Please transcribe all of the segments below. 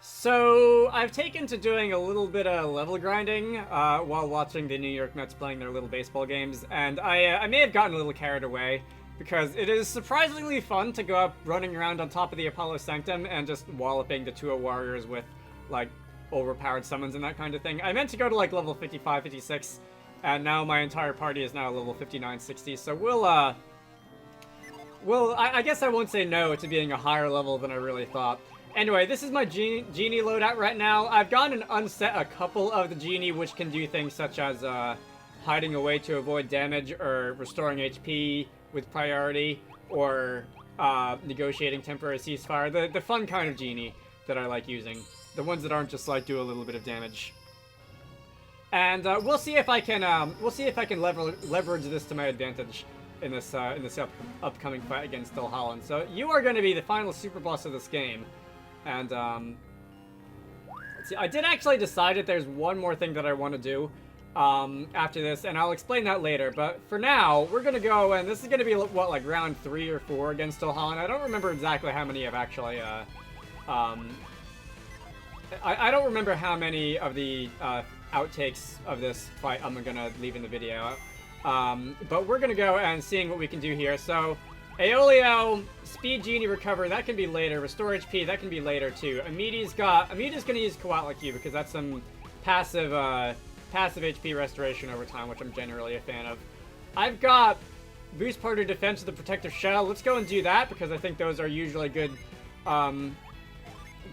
So, I've taken to doing a little bit of level grinding while watching the New York Mets playing their little baseball games, and I may have gotten a little carried away, because it is surprisingly fun to go up running around on top of the Apollo Sanctum and just walloping the 2 warriors with, like, overpowered summons and that kind of thing. I meant to go to, like, level 55, 56, and now my entire party is now level 59, 60, so I guess I won't say no to being a higher level than I really thought. Anyway, this is my genie loadout right now. I've gone and unset a couple of the genie, which can do things such as hiding away to avoid damage, or restoring HP with priority, or negotiating temporary ceasefire. The fun kind of genie that I like using. The ones that aren't just like do a little bit of damage. And we'll see if I can leverage this to my advantage in this upcoming fight against Holland. So you are going to be the final super boss of this game. And, let's see, I did actually decide that there's one more thing that I want to do, after this, and I'll explain that later, but for now, we're gonna go, and this is gonna be, what, like, round 3 or 4 against Holland. I don't remember exactly how many I've actually, I don't remember how many of the, outtakes of this fight I'm gonna leave in the video, but we're gonna go and seeing what we can do here. So, Aeolio, Speed Genie Recover, that can be later. Restore HP, that can be later too. Amiti's gonna use Koatla Q because that's some passive HP restoration over time, which I'm generally a fan of. I've got Boost Party Defense with the Protective Shell. Let's go and do that because I think those are usually good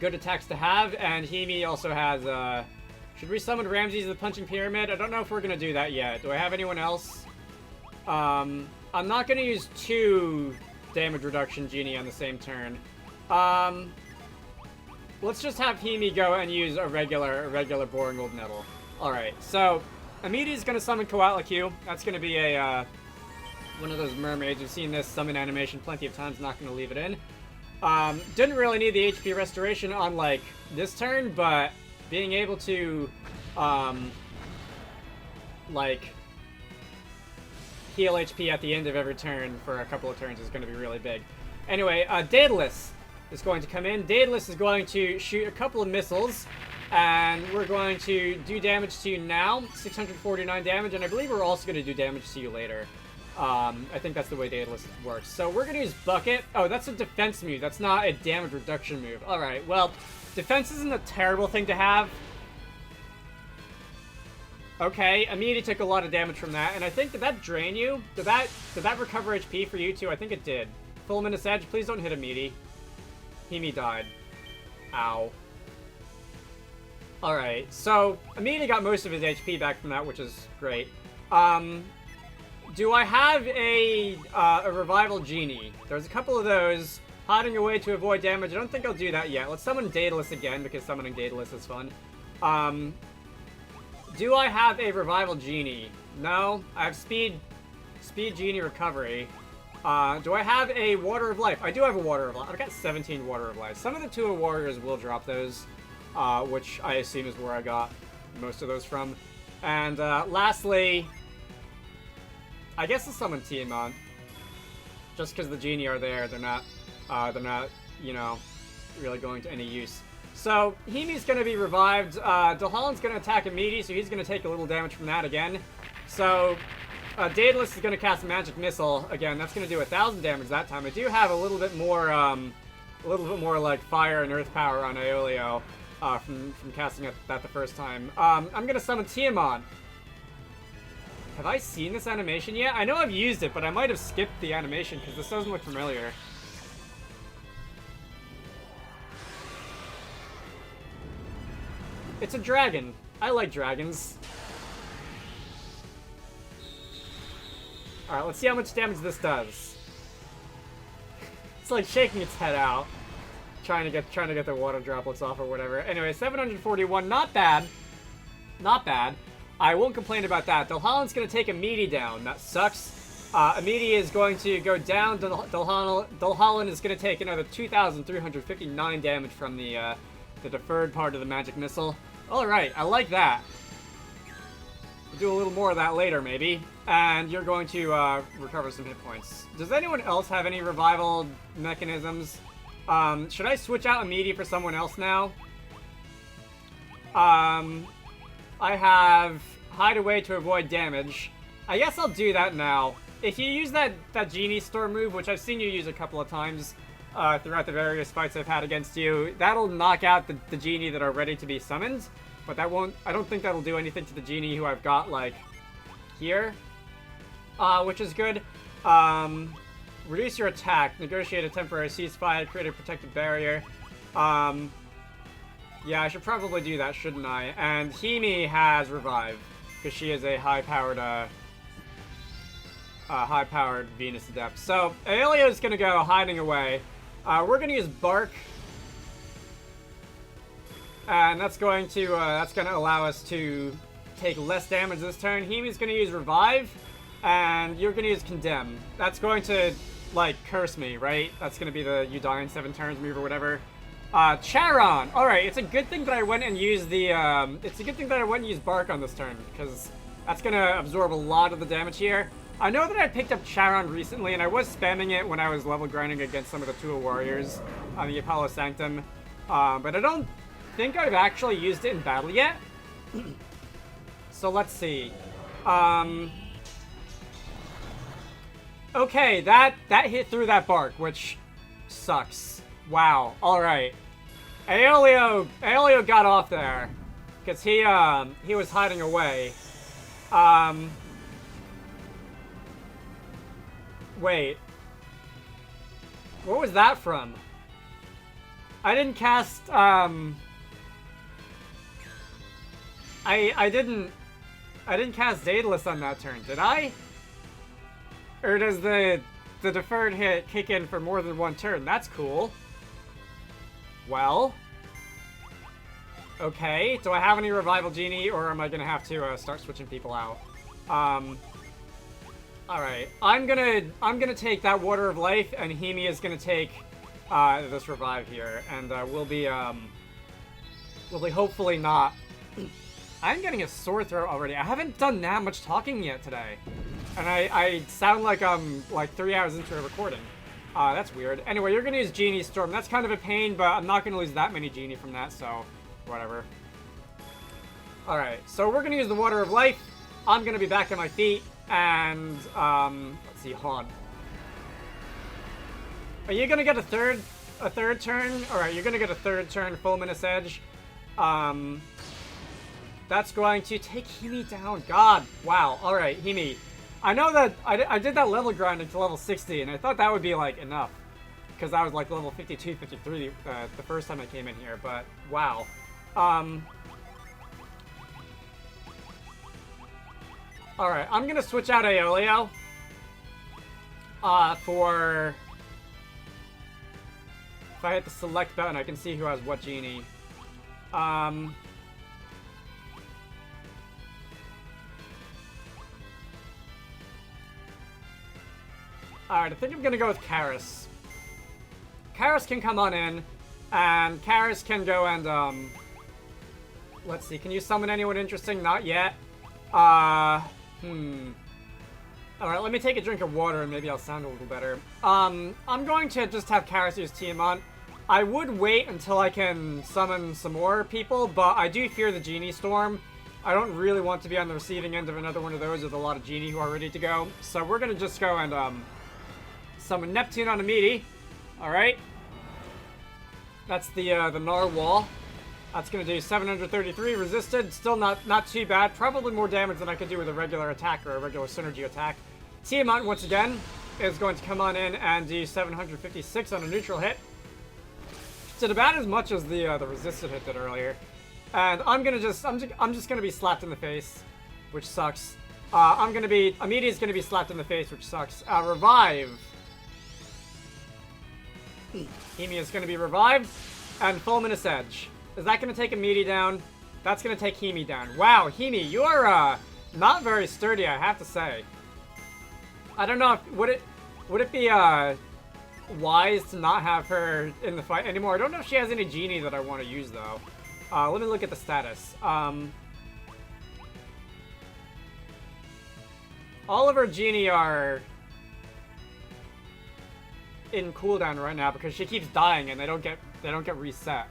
attacks to have. And Himi also has, should we summon Ramses the Punching Pyramid? I don't know if we're gonna do that yet. Do I have anyone else? I'm not going to use 2 damage reduction genie on the same turn. Let's just have Himi go and use a regular boring old nettle. Alright, so Amiti's going to summon Koatla Q. That's going to be a one of those mermaids. We've seen this summon animation plenty of times, not going to leave it in. Didn't really need the HP restoration on, like, this turn, but being able to, like, heal HP at the end of every turn for a couple of turns is going to be really big. Anyway, Daedalus is going to come in. Daedalus is going to shoot a couple of missiles, and we're going to do damage to you now, 649 damage, and I believe we're also going to do damage to you later. I think that's the way Daedalus works. So we're going to use Bucket. Oh, that's a defense move. That's not a damage reduction move. Alright, well, defense isn't a terrible thing to have. Okay, Amity took a lot of damage from that, and I think, did that drain you? Did that recover HP for you too? I think it did. Fulminous Edge, please don't hit Amity. Himi died. Ow. Alright, so Amity got most of his HP back from that, which is great. Do I have a Revival Genie? There's a couple of those. Hiding away to avoid damage. I don't think I'll do that yet. Let's summon Daedalus again, because summoning Daedalus is fun. Do I have a Revival Genie? No. I have Speed Genie Recovery. Do I have a Water of Life? I do have a Water of Life. I've got 17 Water of Life. Some of the 2 warriors will drop those, which I assume is where I got most of those from. And lastly, I guess I'll summon Tiamat. Just because the Genie are there, they're not, you know, really going to any use. So, Himi's going to be revived. Holland's going to attack Amity, so he's going to take a little damage from that again. So, Daedalus is going to cast a Magic Missile. Again, that's going to do 1,000 damage that time. I do have a little bit more like fire and earth power on Aeolio from casting that the first time. I'm going to summon Tiamat. Have I seen this animation yet? I know I've used it, but I might have skipped the animation because this doesn't look familiar. It's a dragon. I like dragons. Alright, let's see how much damage this does. It's like shaking its head out. Trying to get the water droplets off or whatever. Anyway, 741, not bad. Not bad. I won't complain about that. Holland's gonna take Amity down. That sucks. Amity is going to go down. Holland is gonna take another 2,359 damage from the deferred part of the magic missile. Alright, I like that. We'll do a little more of that later, maybe. And you're going to recover some hit points. Does anyone else have any revival mechanisms? Should I switch out Amity for someone else now? I have hide away to avoid damage. I guess I'll do that now. If you use that Genie Storm move, which I've seen you use a couple of times throughout the various fights I've had against you, that'll knock out the Genie that are ready to be summoned. But that won't, I don't think that'll do anything to the Genie who I've got, like, here. Which is good. Reduce your attack. Negotiate a temporary ceasefire. Create a protective barrier. Yeah, I should probably do that, shouldn't I? And Himi has Revive, because she is a high-powered Venus Adept. So, Aeolia's gonna go hiding away. We're gonna use Bark. And that's going to allow us to take less damage this turn. Himi's gonna use Revive, and you're gonna use Condemn. That's going to, like, curse me, right? That's gonna be the you die in 7 turns move or whatever. Charon! Alright, it's a good thing that I went and used Bark on this turn, because that's gonna absorb a lot of the damage here. I know that I picked up Charon recently, and I was spamming it when I was level grinding against some of the Tua warriors on the Apollo Sanctum. But I don't think I've actually used it in battle yet. So let's see. Okay, that hit through that Bark, which sucks. Wow, alright. Aeolio got off there, because he was hiding away. Wait. What was that from? I didn't cast, I didn't cast Daedalus on that turn, did I? Or does the deferred hit kick in for more than one turn? That's cool. Well. Okay, do I have any Revival Genie, or am I gonna have to start switching people out? Alright, I'm gonna take that Water of Life, and Himi is gonna take this Revive here, and we'll be hopefully not. I'm getting a sore throat already. I haven't done that much talking yet today, and I sound like I'm like 3 hours into a recording. That's weird. Anyway, you're gonna use Genie Storm. That's kind of a pain, but I'm not gonna lose that many Genie from that, so whatever. Alright, so we're gonna use the Water of Life. I'm gonna be back on my feet, and let's see, hold on. Are you gonna get a third turn? Alright, you're gonna get a third turn Fulminous Edge. That's going to take Himi down. God, wow. Alright, Himi. I know that I did that level grinding to level 60, and I thought that would be, like, enough. Because I was, like, level 52, 53 the first time I came in here, but wow. Alright, I'm gonna switch out Aeolio. For... If I hit the select button, I can see who has what Genie. Alright, I think I'm gonna go with Karis. Karis can come on in, and Karis can go and, let's see, can you summon anyone interesting? Not yet. Alright, let me take a drink of water and maybe I'll sound a little better. I'm going to just have Karis use Tiamat. I would wait until I can summon some more people, but I do fear the Genie Storm. I don't really want to be on the receiving end of another one of those with a lot of Genie who are ready to go. So we're gonna just go and, summon Neptune on Amidi. Alright. That's the Narwhal. That's gonna do 733 resisted. Still not too bad. Probably more damage than I could do with a regular attack or a regular synergy attack. Tiamat, once again, is going to come on in and do 756 on a neutral hit. Did about as much as the resisted hit did earlier. And I'm just gonna be slapped in the face, which sucks. Amedi's gonna be slapped in the face, which sucks. Revive. Himi is gonna be revived, and Fulminous Edge. Is that gonna take Amedi down? That's gonna take Himi down. Wow, Himi, you are not very sturdy, I have to say. I don't know if would it be wise to not have her in the fight anymore. I don't know if she has any Genie that I want to use though. Let me look at the status. All of her Genie are in cooldown right now because she keeps dying and they don't get reset.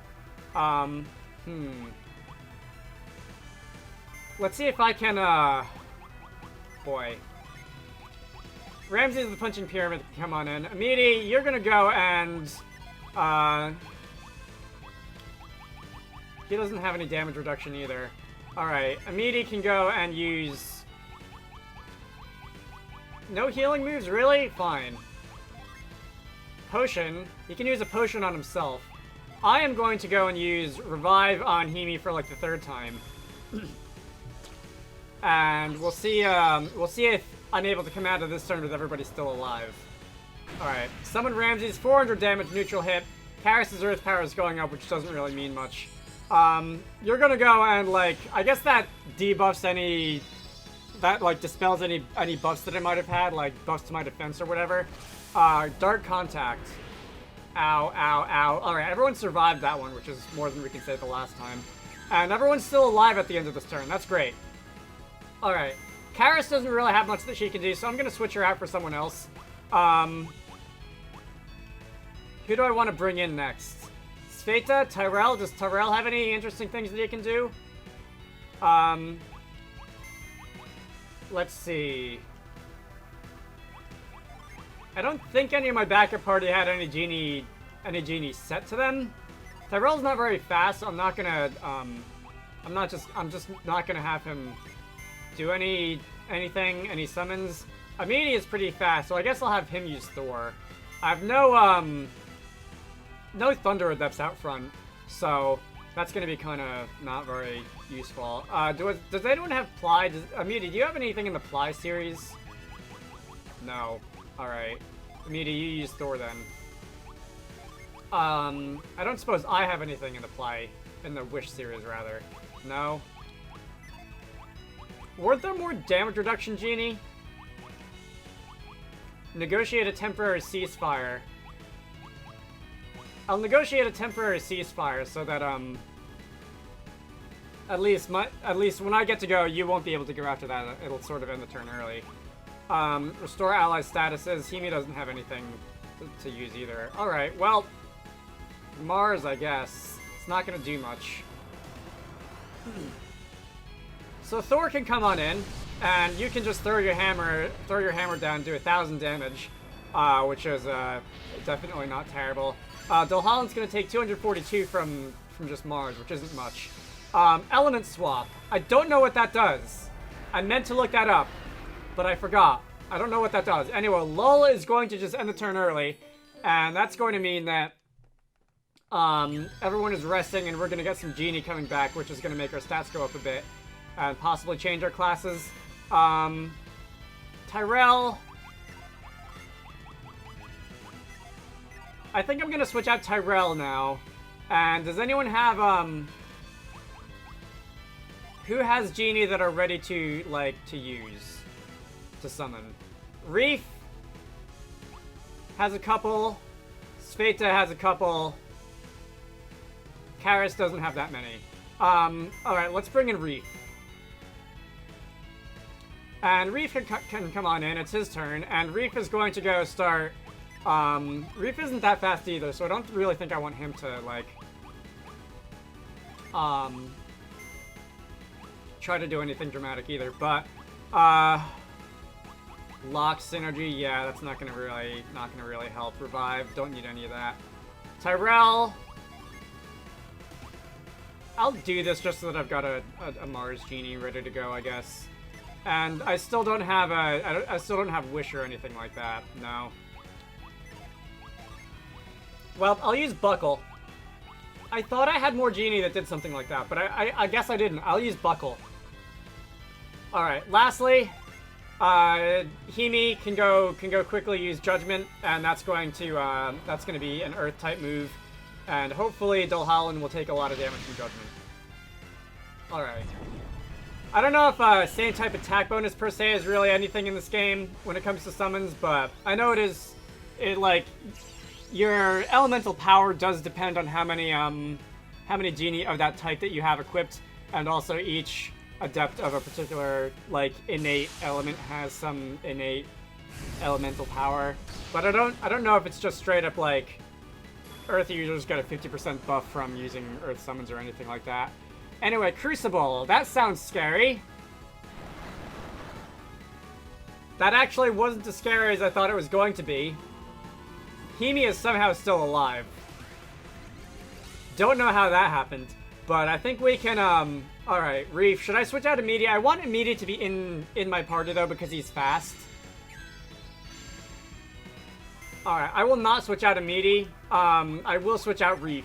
Let's see if I can, boy. Ramses the Punching Pyramid, come on in. Amity, you're gonna go and, he doesn't have any damage reduction either. Alright, Amity can go and use... No healing moves, really? Fine. Potion. He can use a potion on himself. I am going to go and use Revive on Himi for like the 3rd time. And we'll see if I'm able to come out of this turn with everybody still alive. Alright, summon Ramses, 400 damage, neutral hit. Karis' Earth Power is going up, which doesn't really mean much. You're gonna go and, like, I guess that debuffs any... That, like, dispels any buffs that I might have had, like buffs to my defense or whatever. Dark Contact. Ow, ow, ow. Alright, everyone survived that one, which is more than we can say the last time. And everyone's still alive at the end of this turn. That's great. Alright. Karis doesn't really have much that she can do, so I'm gonna switch her out for someone else. Who do I want to bring in next? Sveta? Tyrell? Does Tyrell have any interesting things that he can do? Let's see. I don't think any of my backup party had any genie set to them. Tyrell's not very fast, so I'm not gonna, I'm just not gonna have him do anything, any summons. Amity is pretty fast, so I guess I'll have him use Thor. I have no Thunder Adepts out front, so that's gonna be kind of not very useful. Does anyone have Ply? Amity, do you have anything in the Ply series? No. Alright. Amity, you use Thor then. I don't suppose I have anything in the Ply, in the Wish series rather. No. Weren't there more damage reduction, Genie? Negotiate a temporary ceasefire. I'll negotiate a temporary ceasefire so that, at least when I get to go, you won't be able to go after that. It'll sort of end the turn early. Restore ally statuses. Himi doesn't have anything to use either. Alright, well, Mars, I guess. It's not gonna do much. So Thor can come on in, and you can just throw your hammer down, do 1,000 damage, which is definitely not terrible. Dolhallen's gonna take 242 from just Mars, which isn't much. Element swap. I don't know what that does. I meant to look that up, but I forgot. I don't know what that does. Anyway, Lull is going to just end the turn early, and that's going to mean that everyone is resting, and we're gonna get some Genie coming back, which is gonna make our stats go up a bit. And possibly change our classes. Tyrell. I think I'm gonna switch out Tyrell now. And does anyone have, who has Genie that are ready to, like, to use? To summon? Reef has a couple. Sveta has a couple. Karis doesn't have that many. Alright, let's bring in Reef. And Reef can come on in, it's his turn, and Reef is going to go start, Reef isn't that fast either, so I don't really think I want him to, like, try to do anything dramatic either, but, Lock Synergy, yeah, that's not gonna really help. Revive, don't need any of that. Tyrell, I'll do this just so that I've got a Mars Genie ready to go, I guess. And I still don't have I still don't have Wish or anything like that. No. Well, I'll use Buckle. I thought I had more Genie that did something like that, but I guess I didn't. I'll use Buckle. All right. Lastly, Himi can go quickly use Judgment, and that's going to be an Earth type move, and hopefully Dolhallen will take a lot of damage from Judgment. All right. I don't know if same type attack bonus per se is really anything in this game when it comes to summons, but I know like, your elemental power does depend on how many Genie of that type that you have equipped, and also each adept of a particular, like, innate element has some innate elemental power. But I don't know if it's just straight up like Earth users get a 50% buff from using Earth summons or anything like that. Anyway, Crucible. That sounds scary. That actually wasn't as scary as I thought it was going to be. Himi is somehow still alive. Don't know how that happened, but I think we can, alright, Reef, should I switch out Immediate? I want Immediate to be in my party, though, because he's fast. Alright, I will not switch out Immediate. I will switch out Reef.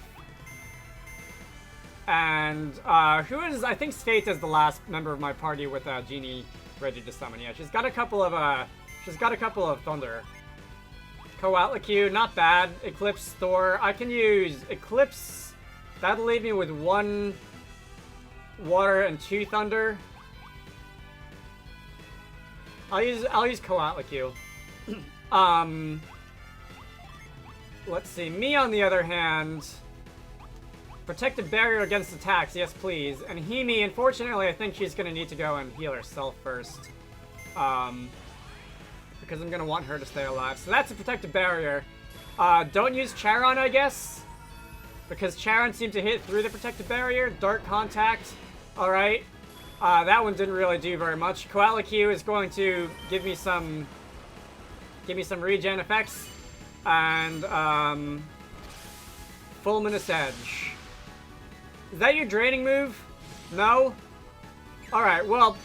And, who is, I think Skate is the last member of my party with, Genie ready to summon. Yeah, she's got a couple of Thunder. Coatlicue, not bad. Eclipse, Thor. I can use Eclipse. That'll leave me with 1 Water and 2 Thunder. I'll use Coatlicue. Let's see. Me, on the other hand, protective barrier against attacks, yes please. And Himi, unfortunately, I think she's gonna need to go and heal herself first. Because I'm gonna want her to stay alive. So that's a protective barrier. Don't use Charon, I guess. Because Charon seemed to hit through the protective barrier. Dark Contact. Alright. That one didn't really do very much. Coatlicue is going to give me some regen effects. And, Fulminous Edge. Is that your draining move? No? Alright, well,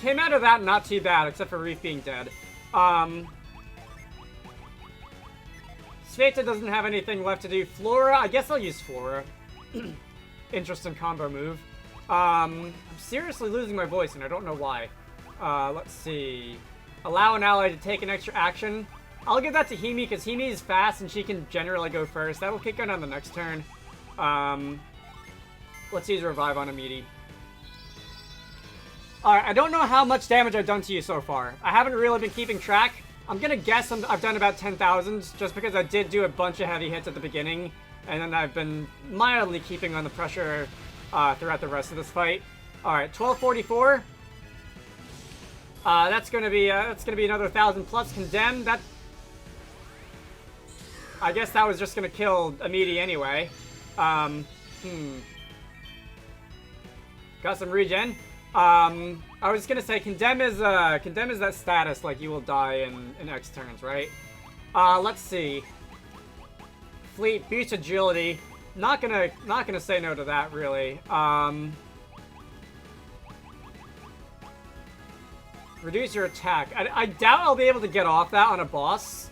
came out of that not too bad, except for Reef being dead. Sveta doesn't have anything left to do. Flora, I guess I'll use Flora. Interesting combo move. I'm seriously losing my voice, and I don't know why. Let's see. Allow an ally to take an extra action. I'll give that to Himi, because Himi is fast, and she can generally go first. That will kick in on the next turn. Let's use Revive on Amidi. Alright, I don't know how much damage I've done to you so far. I haven't really been keeping track. I'm gonna guess I've done about 10,000, just because I did do a bunch of heavy hits at the beginning, and then I've been mildly keeping on the pressure throughout the rest of this fight. Alright, 1244. That's gonna be another 1,000 plus. Condemn. That, I guess that was just gonna kill Amidi anyway. Got some regen. I was gonna say Condemn is that status, like you will die in X turns, right? Let's see. Fleet, Beast Agility. Not gonna say no to that, really. Reduce your attack. I doubt I'll be able to get off that on a boss.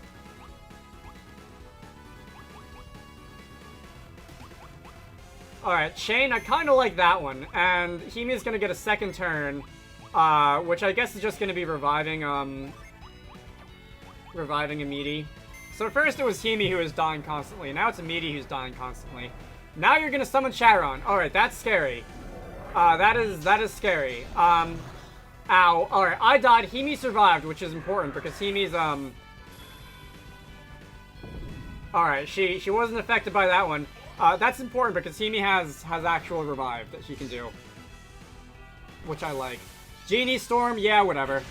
Alright, Chain, I kind of like that one. And Himi's going to get a second turn, which I guess is just going to be reviving Amidi. So first it was Himi who was dying constantly. Now it's Amidi who's dying constantly. Now you're going to summon Charon. Alright, that's scary. That is scary. Ow. Alright, I died. Himi survived, which is important because Himi's, Alright, she wasn't affected by that one. That's important because Himi has actual revive that she can do. Which I like. Genie Storm, yeah, whatever.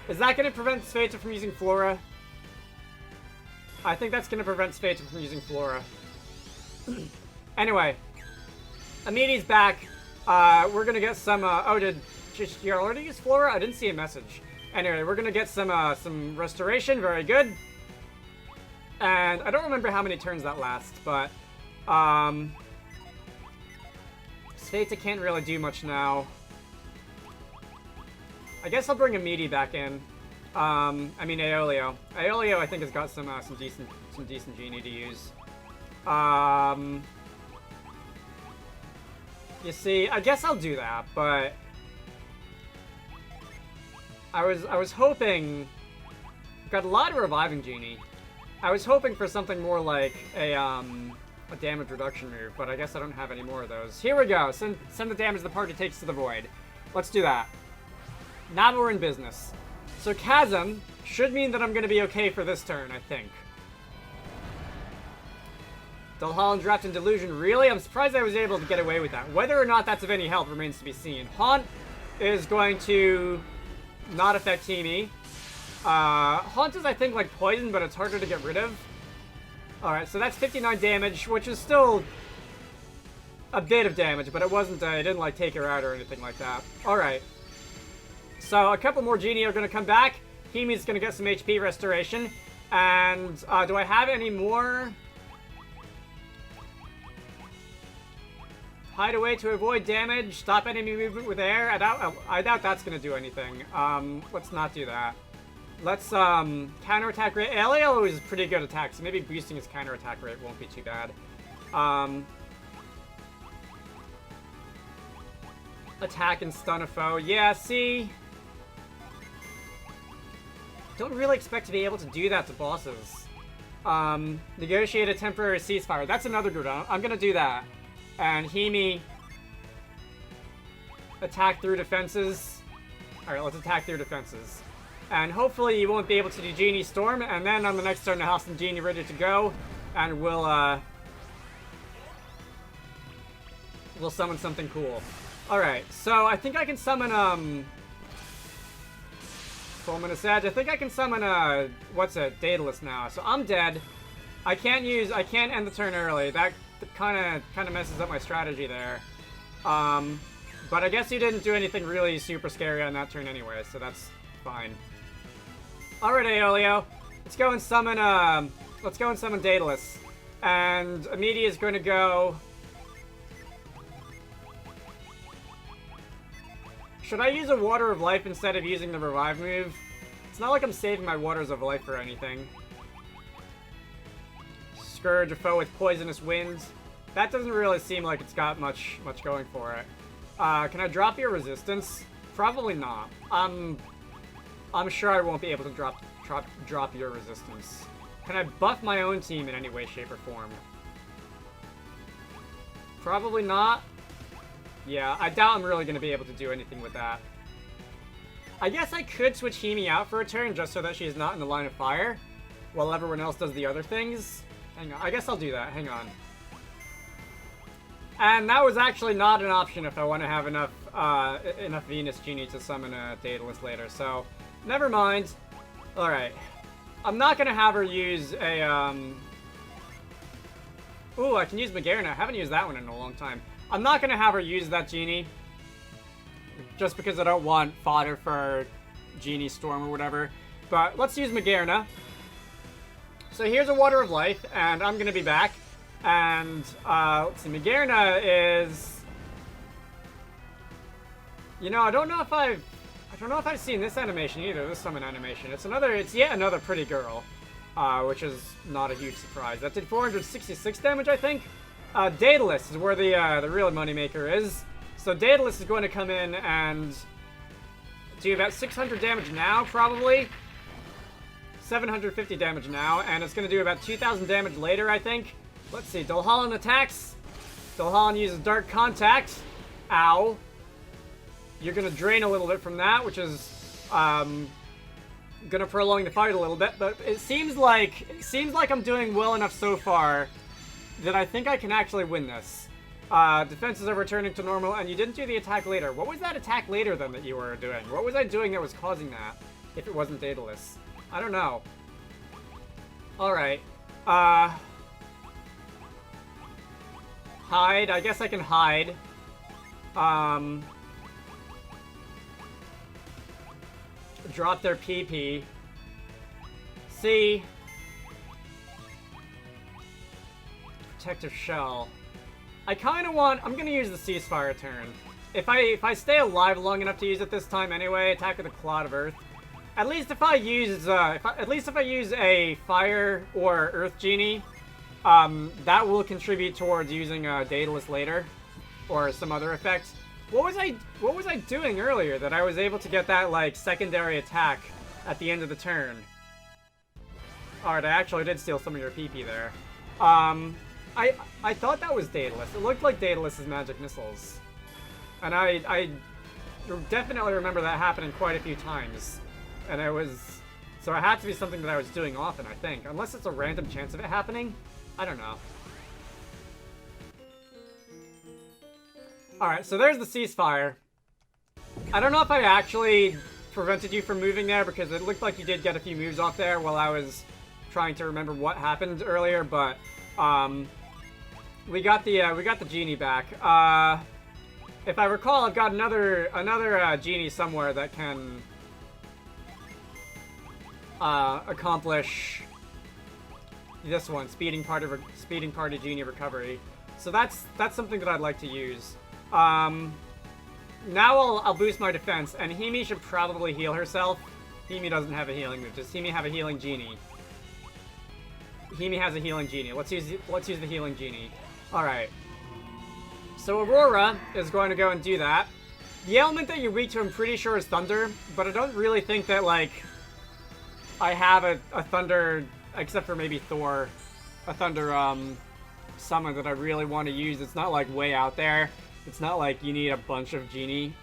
Is that going to prevent Sveta from using Flora? I think that's going to prevent Sveta from using Flora. Anyway. Amidi's back. We're going to get some, oh, did you already use Flora? I didn't see a message. Anyway, we're going to get some restoration. Very good. And I don't remember how many turns that lasts, but Sveta can't really do much now. I guess I'll bring Amidi back in. I mean Aeolio. Aeolio I think has got some decent genie to use. You see, I guess I'll do that, but I was hoping. Got a lot of reviving genie. I was hoping for something more like a damage reduction move, but I guess I don't have any more of those. Here we go. Send the damage the party takes to the void. Let's do that. Now we're in business. So Chasm should mean that I'm going to be okay for this turn, I think. Dulholland Draft and Delusion. Really? I'm surprised I was able to get away with that. Whether or not that's of any help remains to be seen. Haunt is going to not affect Himi. Haunt is, I think, like poison, but it's harder to get rid of. Alright, so that's 59 damage, which is still a bit of damage, but it wasn't, it didn't, like, take her out or anything like that. Alright. So, a couple more Genie are going to come back. Himi's gonna get some HP restoration. And do I have any more? Hide away to avoid damage. Stop enemy movement with air. I doubt that's gonna do anything. Let's not do that. Let's counterattack rate. LAL is pretty good attack, so maybe boosting his counterattack rate won't be too bad. Attack and stun a foe. Yeah, see? Don't really expect to be able to do that to bosses. Negotiate a temporary ceasefire. That's another good one. I'm gonna do that. And Himi, attack through defenses. Alright, let's attack through defenses. And hopefully you won't be able to do Genie Storm, and then on the next turn, I'll have some Genie ready to go, and we'll summon something cool. Alright, so I think I can summon, Fulminous Edge. I think I can summon, what's it, Daedalus now. So I'm dead. I can't end the turn early. That kind of messes up my strategy there. But I guess you didn't do anything really super scary on that turn anyway, so that's fine. Alright, Aeolio. Let's go and summon Daedalus. And Amidi is going to go... Should I use a Water of Life instead of using the Revive move? It's not like I'm saving my Waters of Life for anything. Scourge a foe with Poisonous Wind. That doesn't really seem like it's got much going for it. Can I drop your resistance? Probably not. I'm sure I won't be able to drop your resistance. Can I buff my own team in any way, shape, or form? Probably not. Yeah, I doubt I'm really going to be able to do anything with that. I guess I could switch Himi out for a turn just so that she's not in the line of fire, while everyone else does the other things. Hang on, I guess I'll do that. Hang on. And that was actually not an option if I want to have enough Venus Genie to summon a Daedalus later, so never mind. Alright. I'm not going to have her use a, Ooh, I can use Magearna. I haven't used that one in a long time. I'm not going to have her use that Genie, just because I don't want fodder for Genie Storm or whatever. But let's use Magearna. So here's a Water of Life, and I'm going to be back. And, let's see, Magearna is... You know, I don't know if I've seen this animation either, this summon animation. It's yet another pretty girl, which is not a huge surprise. That did 466 damage, I think. Daedalus is where the real moneymaker is. So Daedalus is going to come in and do about 600 damage now, probably. 750 damage now, and it's going to do about 2,000 damage later, I think. Let's see, Dolhallan attacks. Dolhallan uses Dark Contact. Ow. You're going to drain a little bit from that, which is going to prolong the fight a little bit, but it seems like I'm doing well enough so far that I think I can actually win this. Defenses are returning to normal, and you didn't do the attack later. What was that attack later, then, that you were doing? What was I doing that was causing that, if it wasn't Daedalus? I don't know. Alright. Hide. I guess I can hide. Drop their PP. C. Protective Shell. I kind of want... I'm going to use the Ceasefire turn. If I stay alive long enough to use it this time anyway, attack with the Clod of Earth. At least if I use a Fire or Earth Genie, that will contribute towards using Daedalus later, or some other effect. What was I doing earlier that I was able to get that, like, secondary attack at the end of the turn? Alright, I actually did steal some of your PP there. I thought that was Daedalus. It looked like Daedalus' magic missiles. And I definitely remember that happening quite a few times. And it was... So it had to be something that I was doing often, I think. Unless it's a random chance of it happening. I don't know. Alright, so there's the ceasefire. I don't know if I actually prevented you from moving there, because it looked like you did get a few moves off there while I was trying to remember what happened earlier, but we got the genie back. If I recall, I've got another genie somewhere that can accomplish this one, speeding party genie recovery. So that's something that I'd like to use. Now I'll boost my defense, and Himi should probably heal herself. Himi doesn't have a healing move. Does Himi have a healing genie? Himi has a healing genie. Let's use the healing genie. All right. So Aurora is going to go and do that. The element that you're weak to, I'm pretty sure, is thunder, but I don't really think that like I have a thunder, except for maybe Thor, a thunder summon that I really want to use. It's not like way out there. It's not like you need a bunch of genie,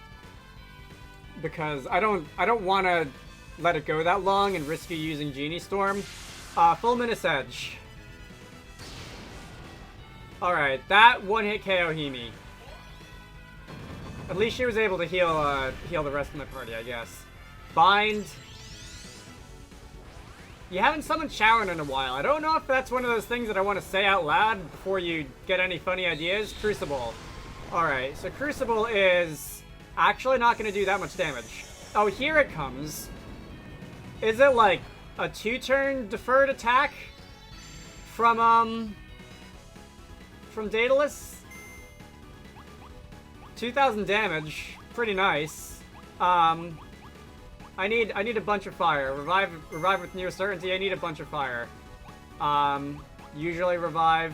because I don't want to let it go that long and risk you using Genie Storm. Fulminous Edge. Alright, that one-hit KO Himi. At least she was able to heal the rest of my party, I guess. Bind. You haven't summoned Sharon in a while. I don't know if that's one of those things that I want to say out loud before you get any funny ideas. Crucible. Alright, so Crucible is actually not going to do that much damage. Oh, here it comes. Is it like a 2-turn deferred attack from Daedalus? 2,000 damage. Pretty nice. I need a bunch of fire. Revive with near certainty. I need a bunch of fire. Usually revive.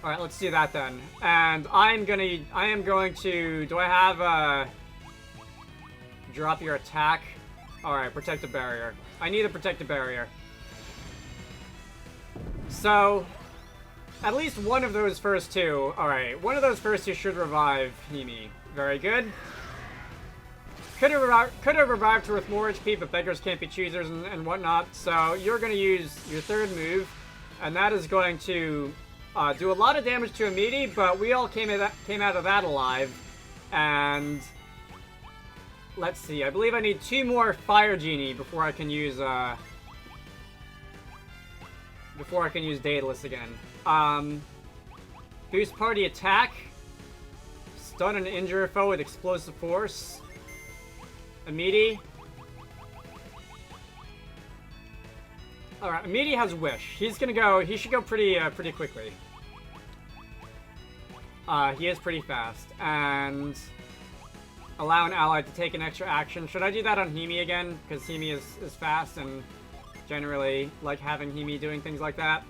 Alright, let's do that then. And I am going to, do I have drop your attack? Alright, protect the barrier. I need a protective barrier. So, at least one of those first two. Alright, one of those first two should revive Himi. Very good. Could have revived her with more HP, but beggars can't be choosers and whatnot. So, you're going to use your third move, and that is going to do a lot of damage to Amidi, but we all came out of that alive. And let's see, I believe I need 2 more Fire Genie before I can use Daedalus again. Boost party attack. Stun and injure a foe with explosive force. Amidi. Alright, Amidi has Wish. He should go pretty quickly. He is pretty fast. And allow an ally to take an extra action. Should I do that on Himi again? Because Himi is fast and generally like having Himi doing things like that.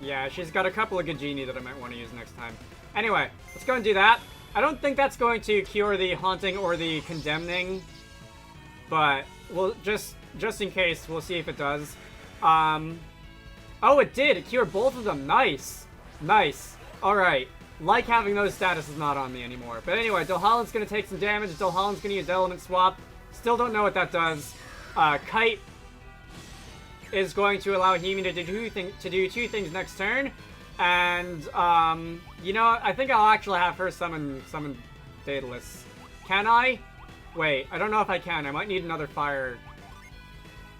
Yeah, she's got a couple of good genie that I might want to use next time. Anyway, let's go and do that. I don't think that's going to cure the haunting or the condemning, but we'll just in case, we'll see if it does. Oh, it did! It cured both of them! Nice! Nice. Alright. Like having those statuses not on me anymore. But anyway, Dulhallen's gonna take some damage. Dulhallen's gonna use Element Swap. Still don't know what that does. Kite is going to allow Himi to do 2 things next turn. And, you know, I think I'll actually have her summon Daedalus. Can I? Wait, I don't know if I can. I might need another fire.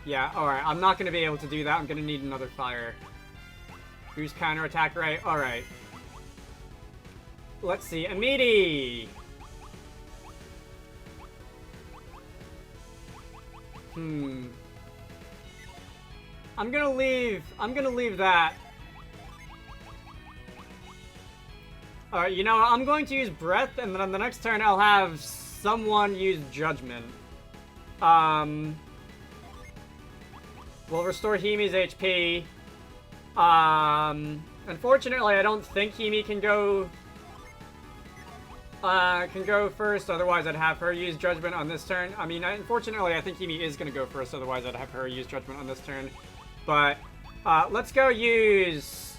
Yeah, alright. I'm not going to be able to do that. I'm going to need another fire. Boost counter attack, right? Alright. Let's see. Amidi! I'm gonna leave that. Alright, you know, I'm going to use Breath, and then on the next turn I'll have someone use Judgment. We'll restore Himi's HP. Unfortunately, I don't think Himi can go first, otherwise I'd have her use Judgment on this turn. I mean, unfortunately, I think Himi is going to go first, otherwise I'd have her use Judgment on this turn. But, let's go use...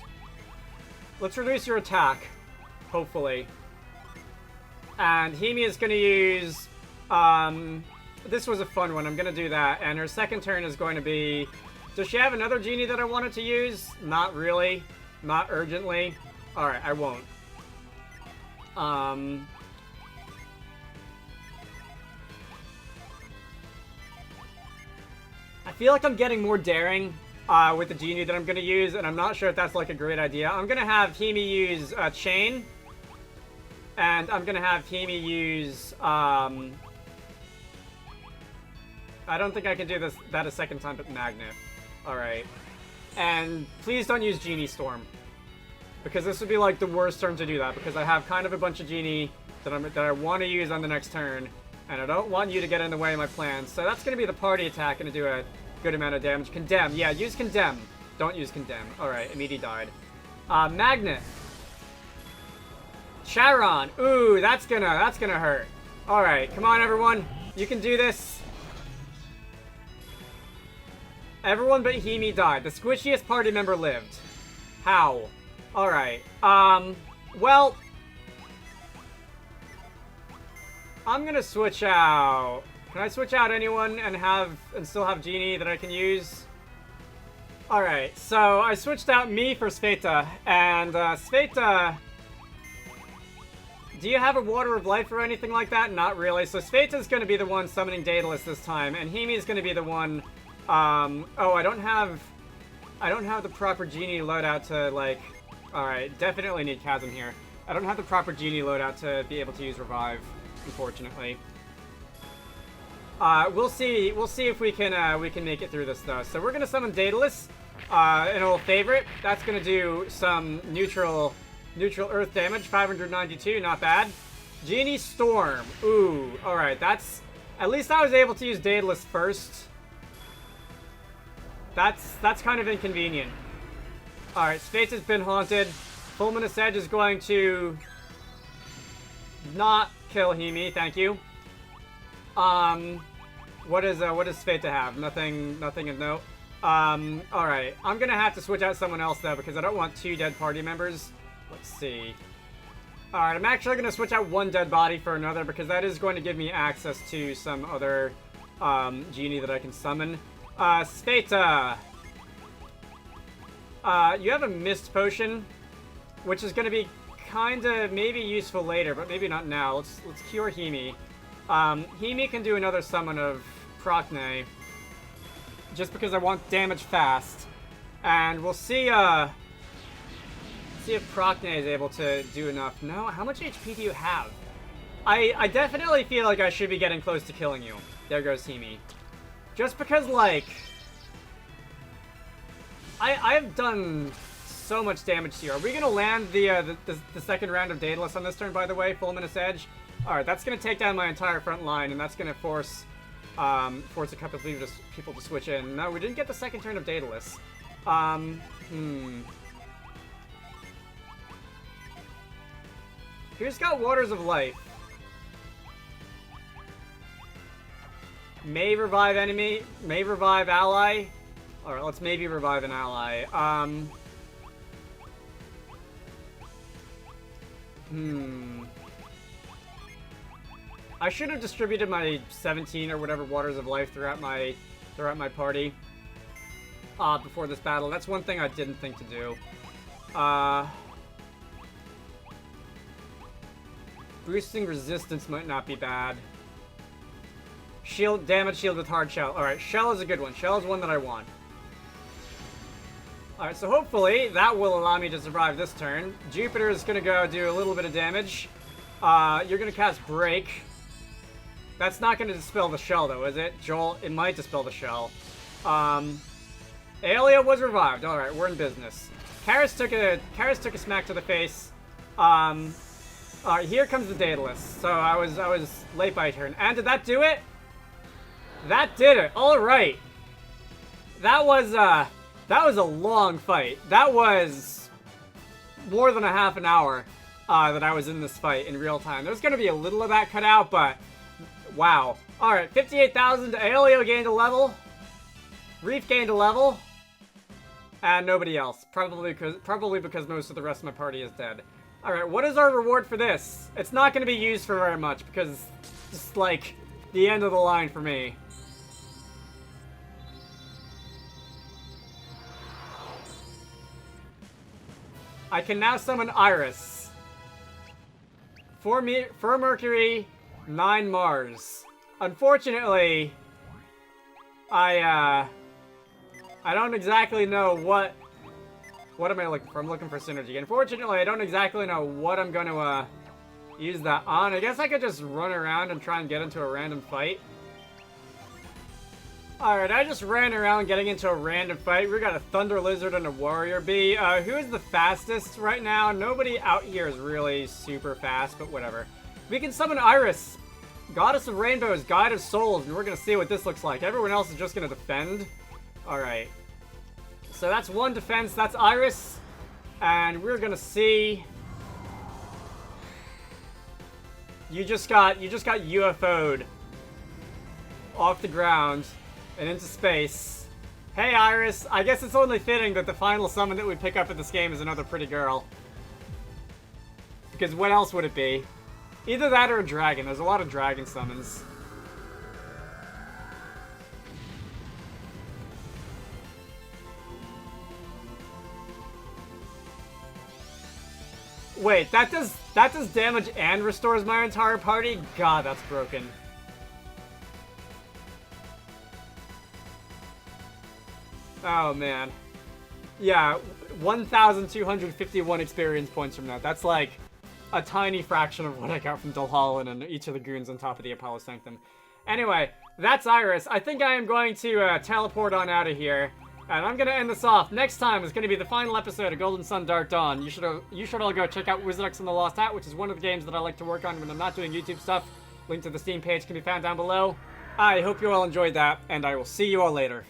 Let's reduce your attack, hopefully. And Himi is going to use... This was a fun one, I'm going to do that. And her second turn is going to be... Does she have another genie that I wanted to use? Not really. Not urgently. Alright, I won't. I feel like I'm getting more daring with the genie that I'm going to use, and I'm not sure if that's like a great idea. I'm going to have Himi use Chain, and I'm going to have Himi use... I don't think I can do that a second time with Magnet. Alright. And please don't use Genie Storm. Because this would be like the worst turn to do that, because I have kind of a bunch of Genie that I want to use on the next turn, and I don't want you to get in the way of my plans. So that's going to be the party attack and do a good amount of damage. Condemn. Yeah, use Condemn. Don't use Condemn. Alright, immediately died. Magnet. Charon. Ooh, that's gonna hurt. Alright, come on everyone. You can do this. Everyone but Himi died. The squishiest party member lived. How? Alright. Well... I'm gonna switch out... Can I switch out anyone and still have Genie that I can use? Alright, so I switched out me for Sveta, and Sveta... Do you have a Water of Life or anything like that? Not really. So Sveta's gonna be the one summoning Daedalus this time, and Himi's gonna be the one... oh, I don't have the proper Genie loadout to, like... Alright, definitely need Chasm here. I don't have the proper Genie loadout to be able to use Revive, unfortunately. We'll see if we can make it through this, though. So we're gonna summon Daedalus, an old favorite. That's gonna do some neutral Earth damage, 592, not bad. Genie Storm, ooh, alright, that's... At least I was able to use Daedalus first. That's kind of inconvenient. Alright, Space has been haunted. Fulminous Edge is going to not kill Himi, thank you. What does Fate to have? Nothing of note. Alright. I'm gonna have to switch out someone else though, because I don't want 2 dead party members. Let's see. Alright, I'm actually gonna switch out 1 dead body for another, because that is going to give me access to some other genie that I can summon. Sveta. You have a Mist Potion, which is going to be kinda maybe useful later, but maybe not now. Let's cure Himi. Himi can do another summon of Procne, just because I want damage fast. And we'll see if Procne is able to do enough. No? How much HP do you have? I definitely feel like I should be getting close to killing you. There goes Himi. Just because, like... I have done so much damage to you. Are we gonna land the second round of Daedalus on this turn, by the way? Fulminous Edge? Alright, that's gonna take down my entire front line, and that's gonna force a couple of people to switch in. No, we didn't get the second turn of Daedalus. Here's got Waters of Life. May revive enemy, may revive ally. Alright, let's maybe revive an ally. I should have distributed my 17 or whatever Waters of Life throughout my party before this battle. That's one thing I didn't think to do. Boosting resistance might not be bad. Damage shield with hard shell. Alright, shell is a good one. Shell is one that I want. Alright, so hopefully that will allow me to survive this turn. Jupiter is going to go do a little bit of damage. You're going to cast Break. That's not going to dispel the shell, though, is it? Joel, it might dispel the shell. Aelia was revived. Alright, we're in business. Karis took a smack to the face. Alright, here comes the Daedalus. So I was late by a turn. And did that do it? That did it. Alright. That was a long fight. That was more than a half an hour that I was in this fight in real time. There's going to be a little of that cut out, but wow. Alright, 58,000. Aelio gained a level. Reef gained a level. And nobody else. Probably because most of the rest of my party is dead. Alright, what is our reward for this? It's not going to be used for very much, because it's like the end of the line for me. I can now summon Iris. 4 Mercury, 9 Mars. Unfortunately, I I don't exactly know what am I looking for? I'm looking for synergy. Unfortunately, I don't exactly know what I'm going to use that on. I guess I could just run around and try and get into a random fight. Alright, I just ran around getting into a random fight. We got a Thunder Lizard and a Warrior Bee. Who is the fastest right now? Nobody out here is really super fast, but whatever. We can summon Iris, Goddess of Rainbows, Guide of Souls, and we're going to see what this looks like. Everyone else is just going to defend. Alright. So that's one defense. That's Iris. And we're going to see... You just got UFO'd off the ground and into space. Hey, Iris. I guess it's only fitting that the final summon that we pick up in this game is another pretty girl. Because what else would it be? Either that or a dragon. There's a lot of dragon summons. Wait, that does damage and restores my entire party? God, that's broken. Oh, man. Yeah, 1,251 experience points from that. That's like a tiny fraction of what I got from Dulholland and each of the goons on top of the Apollo Sanctum. Anyway, that's Iris. I think I am going to teleport on out of here. And I'm going to end this off. Next time is going to be the final episode of Golden Sun Dark Dawn. You should all go check out Wizarducks and the Lost Hat, which is one of the games that I like to work on when I'm not doing YouTube stuff. Link to the Steam page can be found down below. I hope you all enjoyed that, and I will see you all later.